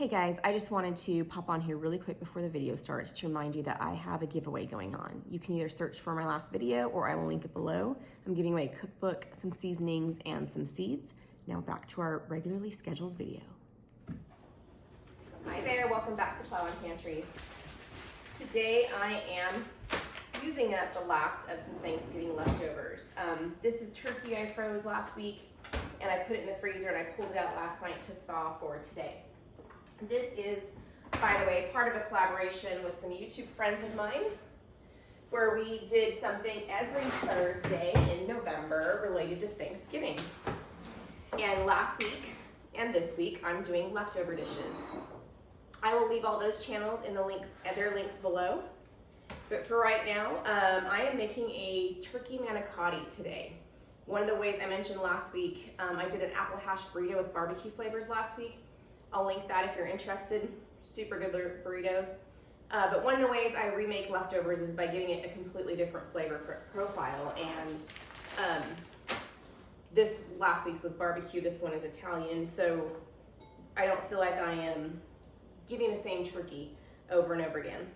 Hey guys, I just wanted to pop on here really quick before the video starts to remind you that I have a giveaway going on. You can either search for my last video or I will link it below. I'm giving away a cookbook, some seasonings, and some seeds. Now back to our regularly scheduled video. Hi there, welcome back to Pyle and Pantry. Today I am using up the last of some Thanksgiving leftovers. This is turkey I froze last week and I put it in the freezer and I pulled it out last night to thaw for today. This is, by the way, part of a collaboration with some YouTube friends of mine where we did something every Thursday in November related to Thanksgiving. And last week and this week, I'm doing leftover dishes. I will leave all those channels in the links, their links below. But for right now, I am making a turkey manicotti today. One of the ways I mentioned last week, I did an apple hash burrito with barbecue flavors last week. I'll link that if you're interested. Super good burritos. But one of the ways I remake leftovers is by giving it a completely different flavor profile. And this last week's was barbecue. This one is Italian. So I don't feel like I am giving the same turkey over and over again.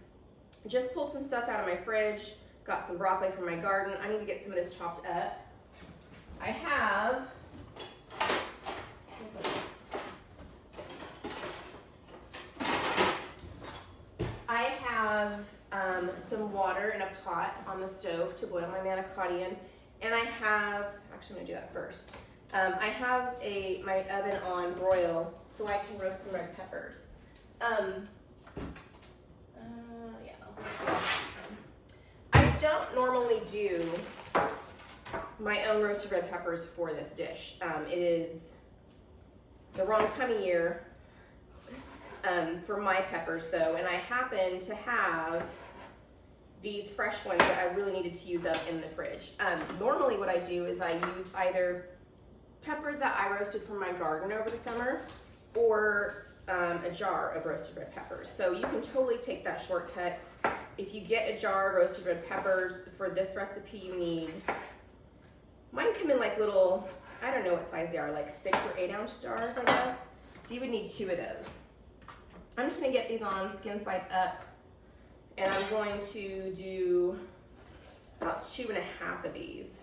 Just pulled some stuff out of my fridge. Got some broccoli from my garden. I need to get some of this chopped up. I have, some water in a pot on the stove to boil my manicotti in, and I have, actually I'm gonna do that first. I have my oven on broil so I can roast some red peppers. I don't normally do my own roasted red peppers for this dish. It is the wrong time of year for my peppers though, and I happen to have these fresh ones that I really needed to use up in the fridge. Normally what I do is I use either peppers that I roasted from my garden over the summer or a jar of roasted red peppers. So you can totally take that shortcut. If you get a jar of roasted red peppers for this recipe, you need, mine come in like little, I don't know what size they are, like 6 or 8 ounce jars, I guess. So you would need 2 of those. I'm just gonna get these on skin side up, and I'm going to do about 2.5 of these.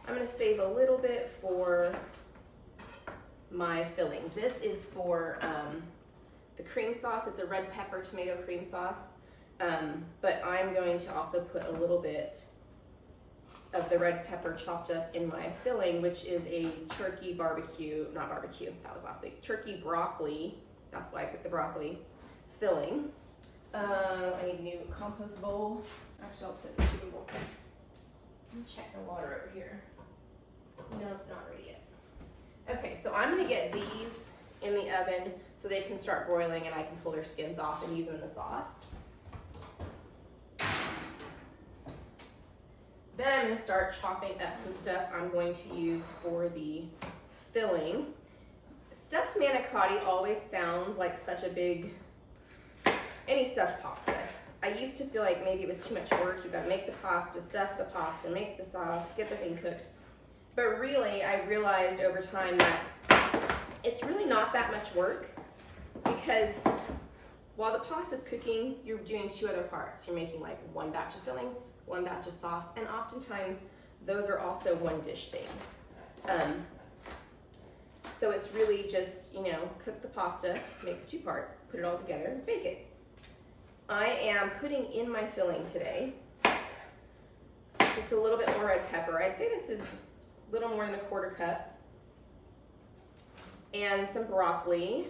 I'm gonna save a little bit for my filling. This is for the cream sauce. It's a red pepper tomato cream sauce, but I'm going to also put a little bit of the red pepper chopped up in my filling, which is a turkey barbecue, not barbecue, that was last week, turkey broccoli, that's why I picked the broccoli, filling. I need a new compost bowl. Actually, I'll put it in the chicken bowl. Let me check my water over here. Nope, not ready yet. Okay, so I'm gonna get these in the oven so they can start broiling and I can pull their skins off and use them in the sauce. Then I'm gonna start chopping up some stuff I'm going to use for the filling. Stuffed manicotti always sounds like such a big, any stuffed pasta. I used to feel like maybe it was too much work. You gotta make the pasta, stuff the pasta, make the sauce, get the thing cooked. But really, I realized over time that it's really not that much work, because while the pasta's cooking, you're doing 2 other parts. You're making like 1 batch of filling, 1 batch of sauce, and oftentimes those are also 1 dish things. So it's really just, you know, cook the pasta, make the 2 parts, put it all together, and bake it. I am putting in my filling today just a little bit more red pepper. I'd say this is a little more than 1/4 cup. And some broccoli.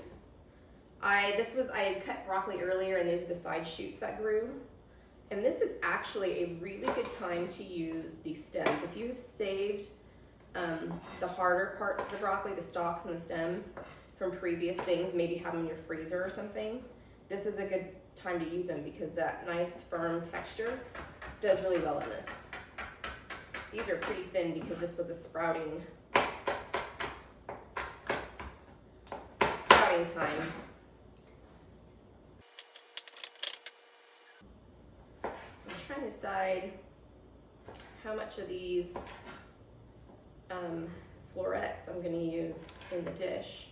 I had cut broccoli earlier, and these are the side shoots that grew. And this is actually a really good time to use the stems. If you have saved the harder parts of the broccoli, the stalks and the stems from previous things, maybe have them in your freezer or something, this is a good time to use them because that nice firm texture does really well in this. These are pretty thin because this was a sprouting time. So I'm trying to decide how much of these florets I'm going to use in the dish.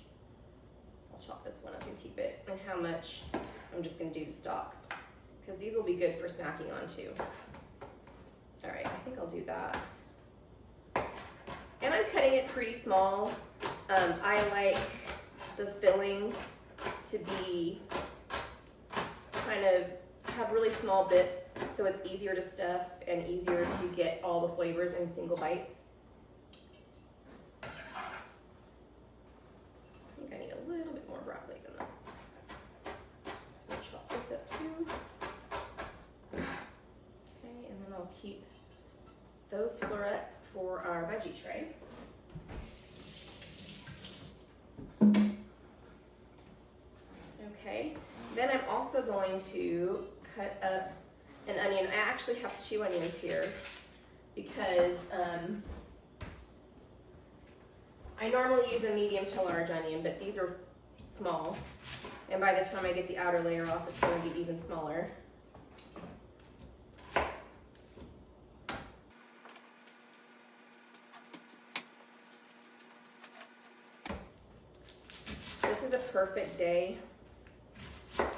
I'll chop this one up and keep it. And how much, I'm just gonna do the stalks, because these will be good for snacking on too. All right, I think I'll do that. And I'm cutting it pretty small. I like the filling to be kind of have really small bits, so it's easier to stuff and easier to get all the flavors in single bites. I think I need a little bit more broccoli than that. Just gonna chop this up too. Okay, and then I'll keep those florets for our veggie tray. Okay, then I'm also going to cut up an onion. I actually have 2 onions here because I normally use a medium to large onion, but these are small. And by the time I get the outer layer off, it's going to be even smaller. This is a perfect day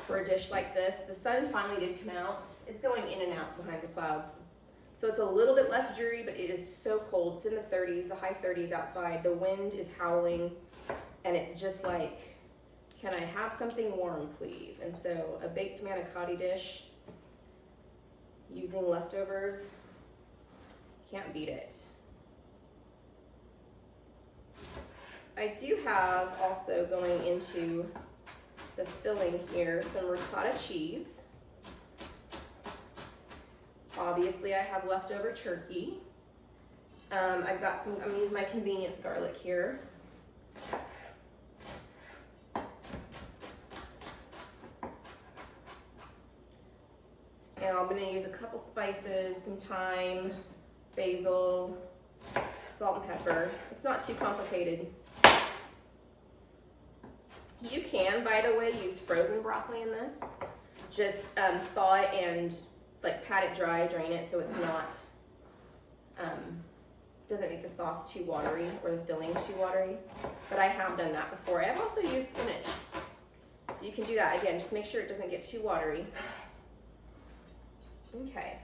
for a dish like this. The sun finally did come out. It's going in and out behind the clouds. So it's a little bit less dreary, but it is so cold. It's in the 30s, the high 30s outside. The wind is howling, and it's just like, can I have something warm, please? And so a baked manicotti dish using leftovers, can't beat it. I do have also going into the filling here some ricotta cheese. Obviously I have leftover turkey. I've got some, I'm gonna use my convenience garlic here. And I'm gonna use a couple spices, some thyme, basil, salt and pepper. It's not too complicated. You can, by the way, use frozen broccoli in this. Just thaw it and like pat it dry, drain it so it's not, doesn't make the sauce too watery or the filling too watery. But I have done that before. I've also used spinach. So you can do that. Again, just make sure it doesn't get too watery. Okay.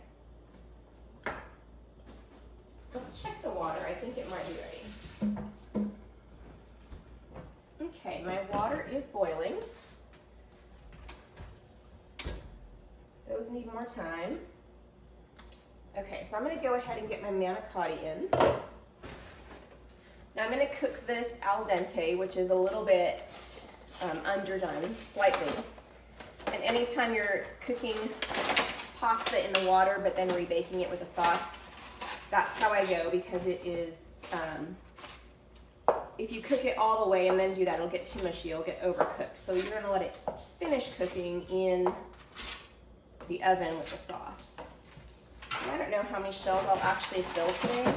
Let's check the water. I think it might be ready. Okay, my water is boiling. Those need more time. Okay, so I'm gonna go ahead and get my manicotti in. Now I'm gonna cook this al dente, which is a little bit underdone, slightly. And anytime you're cooking pasta in the water, but then rebaking it with a sauce, that's how I go, because it is, if you cook it all the way and then do that, it'll get too mushy, it'll get overcooked. So you're gonna let it finish cooking in the oven with the sauce. And I don't know how many shells I'll actually fill today,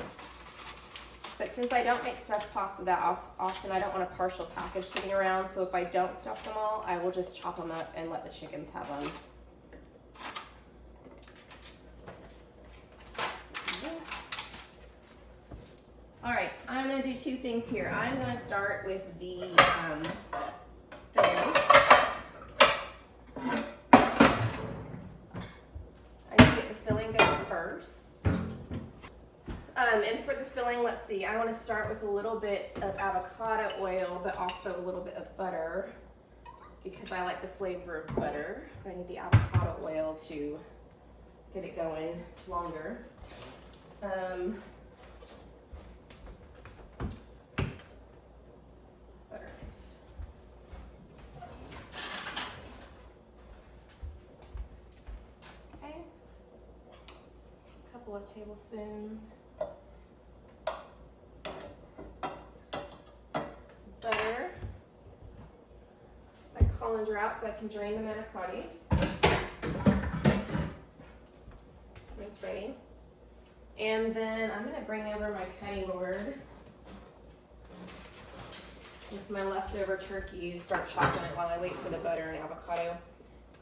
but since I don't make stuffed pasta that often, I don't want a partial package sitting around, so if I don't stuff them all, I will just chop them up and let the chickens have them. All right, I'm gonna do 2 things here. I'm gonna start with the filling. I need to get the filling going first. And for the filling, let's see, I wanna start with a little bit of avocado oil, but also a little bit of butter, because I like the flavor of butter. I need the avocado oil to get it going longer. Couple of tablespoons. Butter. My colander out so I can drain the manicotti. It's ready. And then I'm gonna bring over my cutting board with my leftover turkey, start chopping it while I wait for the butter and avocado.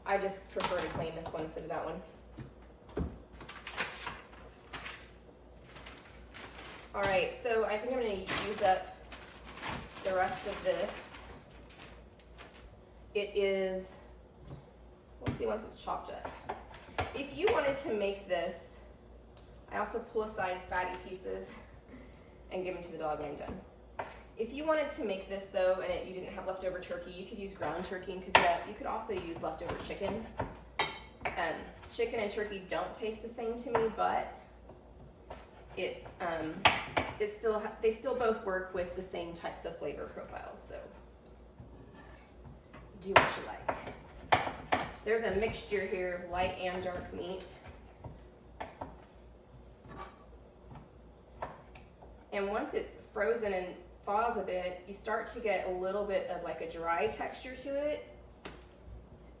I just prefer to clean this one instead of that one. All right, so I think I'm gonna use up the rest of this. It is, we'll see once it's chopped up. If you wanted to make this, I also pull aside fatty pieces and give them to the dog when I'm done. If you wanted to make this though, and you didn't have leftover turkey, you could use ground turkey and cook it up. You could also use leftover chicken. Chicken and turkey don't taste the same to me, but they still both work with the same types of flavor profiles. So do what you like. There's a mixture here of light and dark meat. And once it's frozen and thaws a bit, you start to get a little bit of like a dry texture to it.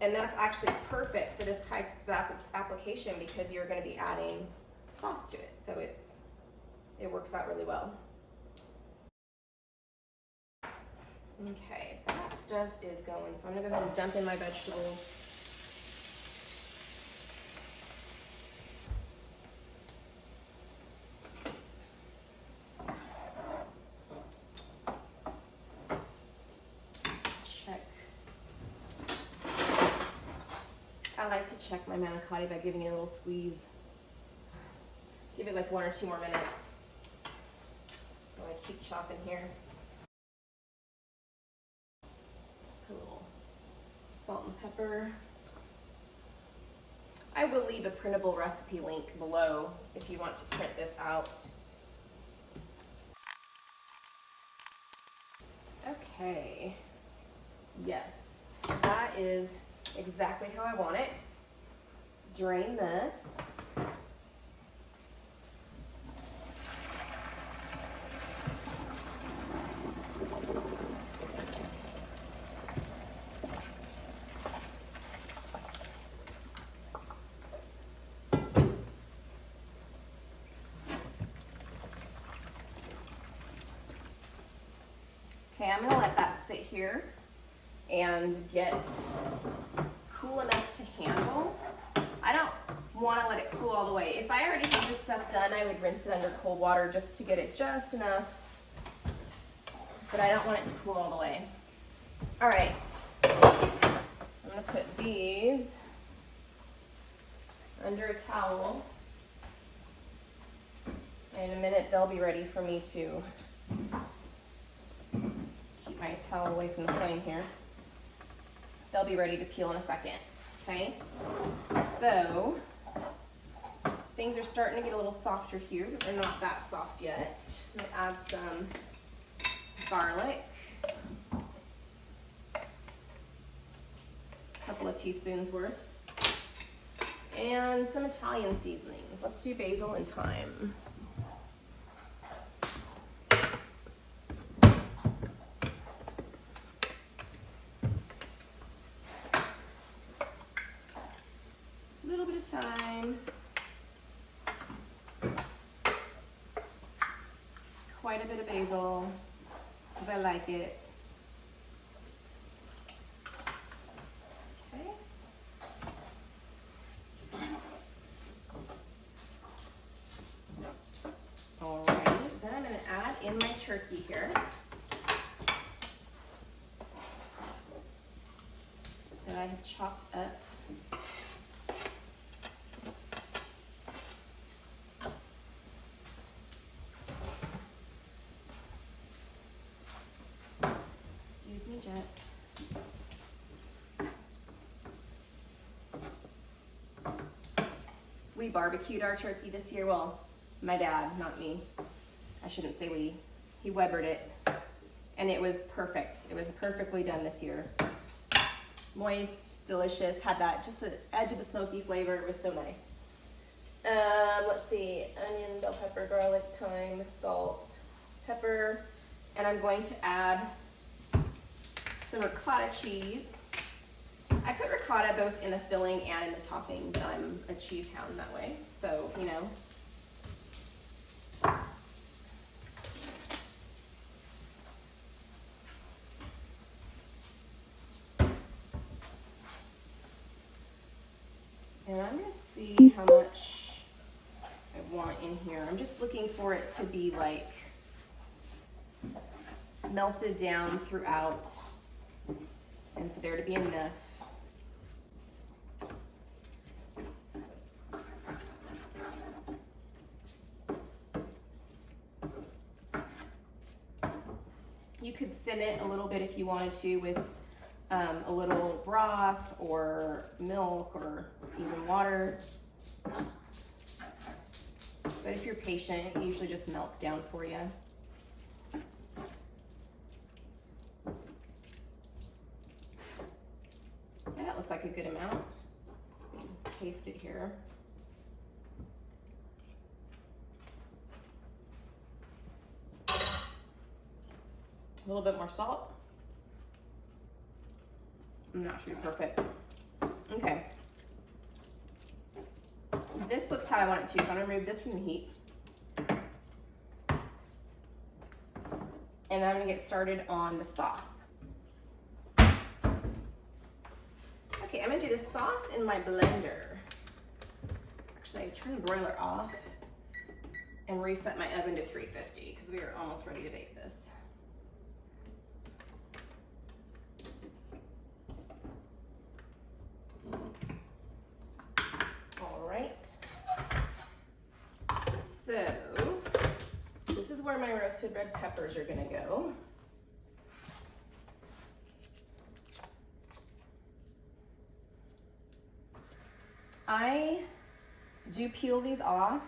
And that's actually perfect for this type of application because you're going to be adding sauce to it. So it works out really well. Okay, that stuff is going. So I'm going to go ahead and dump in my vegetables. I like to check my manicotti by giving it a little squeeze. Give it like 1 or 2 more minutes while I keep chopping here. A little salt and pepper. I will leave a printable recipe link below if you want to print this out. Okay. Yes, that is exactly how I want it. Let's drain this. Okay, I'm gonna let that sit here and get cool enough to handle. I don't want to let it cool all the way. If I already had this stuff done, I would rinse it under cold water just to get it just enough, but I don't want it to cool all the way. All right, I'm gonna put these under a towel. In a minute, they'll be ready for me to keep my towel away from the flame here. They'll be ready to peel in a second, okay? So, things are starting to get a little softer here, but they're not that soft yet. I'm gonna add some garlic. A couple of teaspoons worth. And some Italian seasonings. Let's do basil and thyme. Thyme, quite a bit of basil, because I like it. Okay. Alright, then I'm going to add in my turkey here. That I have chopped up. We barbecued our turkey this year. Well, my dad, not me. I shouldn't say we. He Webered it, and it was perfect. It was perfectly done this year. Moist, delicious, had that just an edge of a smoky flavor. It was so nice. Let's see, onion, bell pepper, garlic, thyme, salt, pepper, and I'm going to add some ricotta cheese. I put ricotta both in the filling and in the topping, but I'm a cheese hound that way, so, you know. And I'm going to see how much I want in here. I'm just looking for it to be like melted down throughout. and for there to be enough. You could thin it a little bit if you wanted to with a little broth or milk or even water. But if you're patient, it usually just melts down for you. Yeah, that looks like a good amount. Taste it here. A little bit more salt. I'm not sure, perfect. Okay. This looks how I want it to, so I'm gonna remove this from the heat. And I'm gonna get started on the sauce. Okay, I'm gonna do the sauce in my blender. Actually, I turned the broiler off and reset my oven to 350 because we are almost ready to bake this. All right. So, this is where my roasted red peppers are gonna go. I do peel these off,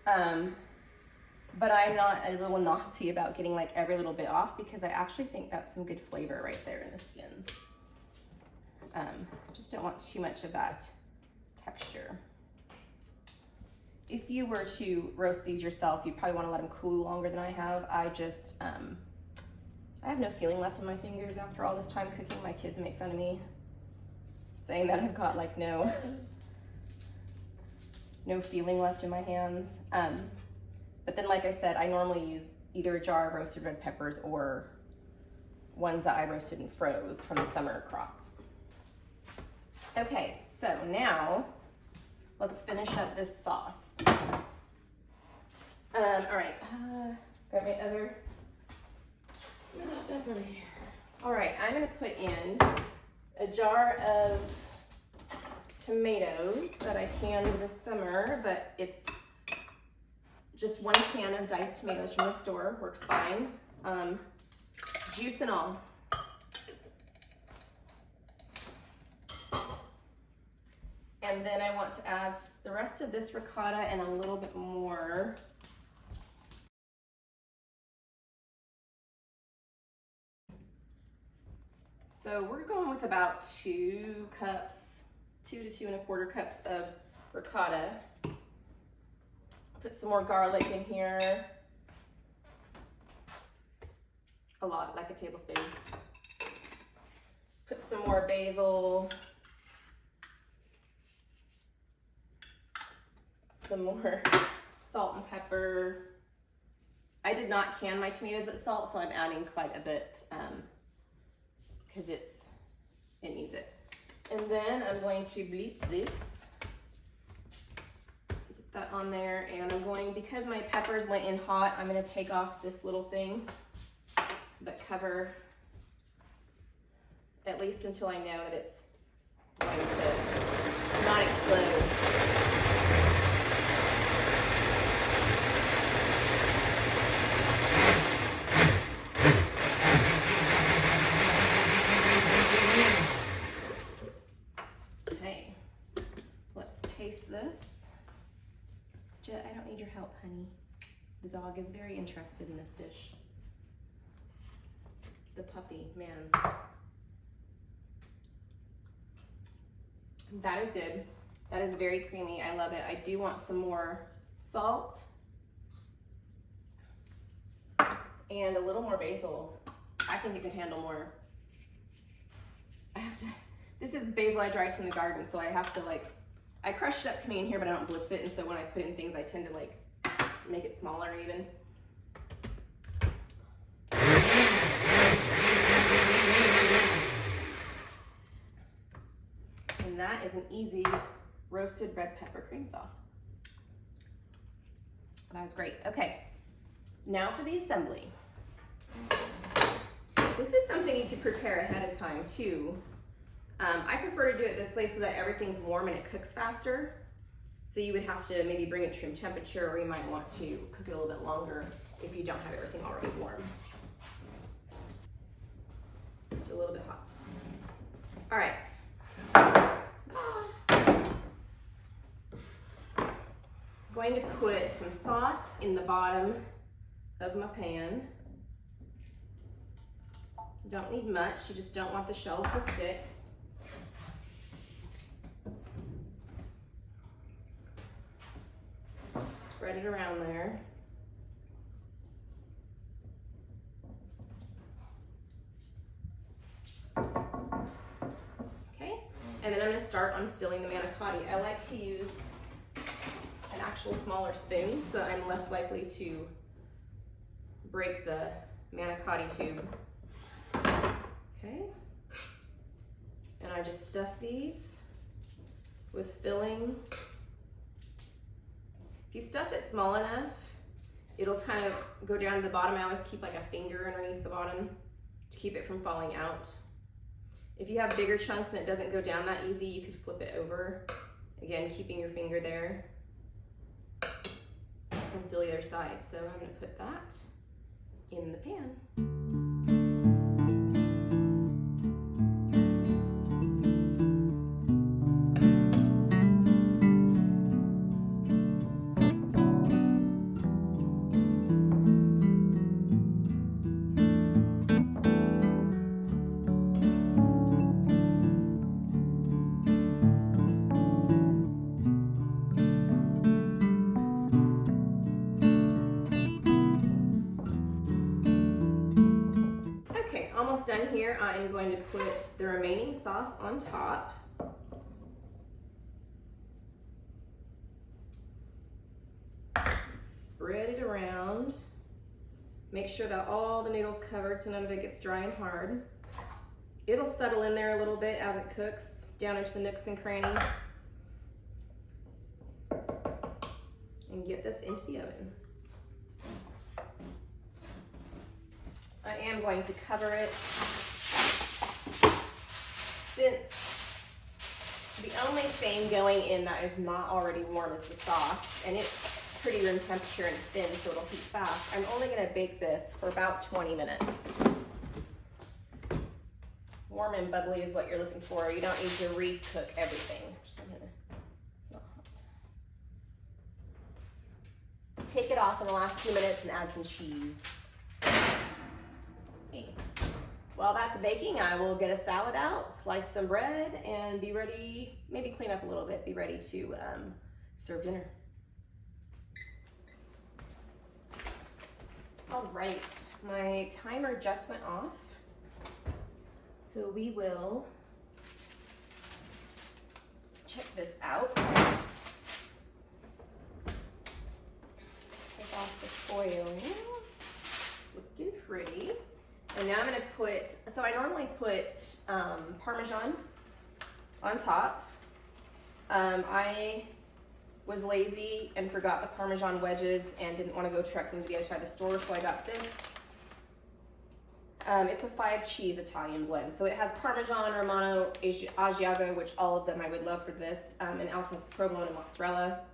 but I'm not a real Nazi about getting like every little bit off because I actually think that's some good flavor right there in the skins. Just don't want too much of that texture. If you were to roast these yourself, you'd probably want to let them cool longer than I have. I just, I have no feeling left in my fingers after all this time cooking. My kids make fun of me, saying that I've got like no feeling left in my hands. But then, like I said, I normally use either a jar of roasted red peppers or ones that I roasted and froze from the summer crop. Okay, so now let's finish up this sauce. All right, got my other stuff over here. All right, I'm gonna put in a jar of tomatoes that I canned this summer, but it's just one can of diced tomatoes from the store, works fine. Juice and all. And then I want to add the rest of this ricotta and a little bit more. So we're going with about 2 cups, 2 to 2 1/4 cups of ricotta. Put some more garlic in here. A lot, like a tablespoon. Put some more basil. Some more salt and pepper. I did not can my tomatoes with salt, so I'm adding quite a bit because it needs it. And then I'm going to blitz this. Put that on there, and I'm going, because my peppers went in hot, I'm going to take off this little thing, but cover at least until I know that it's going to not explode. This. Jet, I don't need your help, honey. The dog is very interested in this dish. The puppy, man. That is good. That is very creamy. I love it. I do want some more salt and a little more basil. I think it could handle more. This is basil I dried from the garden, so I have to I crush it up coming in here, but I don't blitz it, and so when I put in things, I tend to make it smaller even. And that is an easy roasted red pepper cream sauce. That's great. Okay, now for the assembly. This is something you could prepare ahead of time too. I prefer to do it this way so that everything's warm and it cooks faster. So you would have to maybe bring it to room temperature, or you might want to cook it a little bit longer if you don't have everything already warm. Just a little bit hot. All right. Going to put some sauce in the bottom of my pan. Don't need much, you just don't want the shells to stick. Spread it around there. Okay, and then I'm gonna start on filling the manicotti. I like to use an actual smaller spoon so that I'm less likely to break the manicotti tube. Okay, and I just stuff these with filling. If you stuff it small enough, it'll kind of go down to the bottom. I always keep like a finger underneath the bottom to keep it from falling out. If you have bigger chunks and it doesn't go down that easy, you could flip it over. Again, keeping your finger there. And fill the other side. So I'm gonna put that in the pan. Done here, I am going to put the remaining sauce on top. Spread it around. Make sure that all the noodle's covered so none of it gets dry and hard. It'll settle in there a little bit as it cooks, down into the nooks and crannies. And get this into the oven. I am going to cover it. Since the only thing going in that is not already warm is the sauce, and it's pretty room temperature and thin, so it'll heat fast, I'm only gonna bake this for about 20 minutes. Warm and bubbly is what you're looking for. You don't need to re-cook everything. It's not hot. Take it off in the last few minutes and add some cheese. While that's baking, I will get a salad out, slice some bread, and be ready, maybe clean up a little bit, be ready to serve dinner. All right, my timer just went off, so we will check this out. Take off the foil, looking pretty. And now I'm gonna put, so I normally put Parmesan on top. I was lazy and forgot the Parmesan wedges and didn't wanna go trekking to the other side of the store, so I got this. It's a 5-cheese Italian blend. So it has Parmesan, Romano, Asiago, which all of them I would love for this, and also has provolone and mozzarella.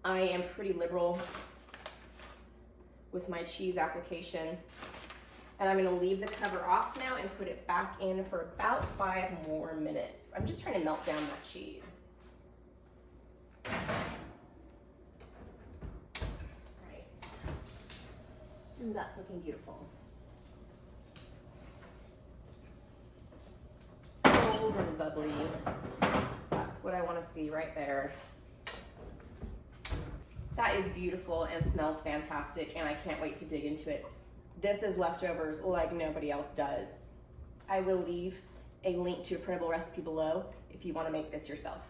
I am pretty liberal with my cheese application. And I'm gonna leave the cover off now and put it back in for about 5 more minutes. I'm just trying to melt down that cheese. Right. And that's looking beautiful. Cold and bubbly. That's what I wanna see right there. That is beautiful and smells fantastic, and I can't wait to dig into it. This is leftovers like nobody else does. I will leave a link to a printable recipe below if you want to make this yourself.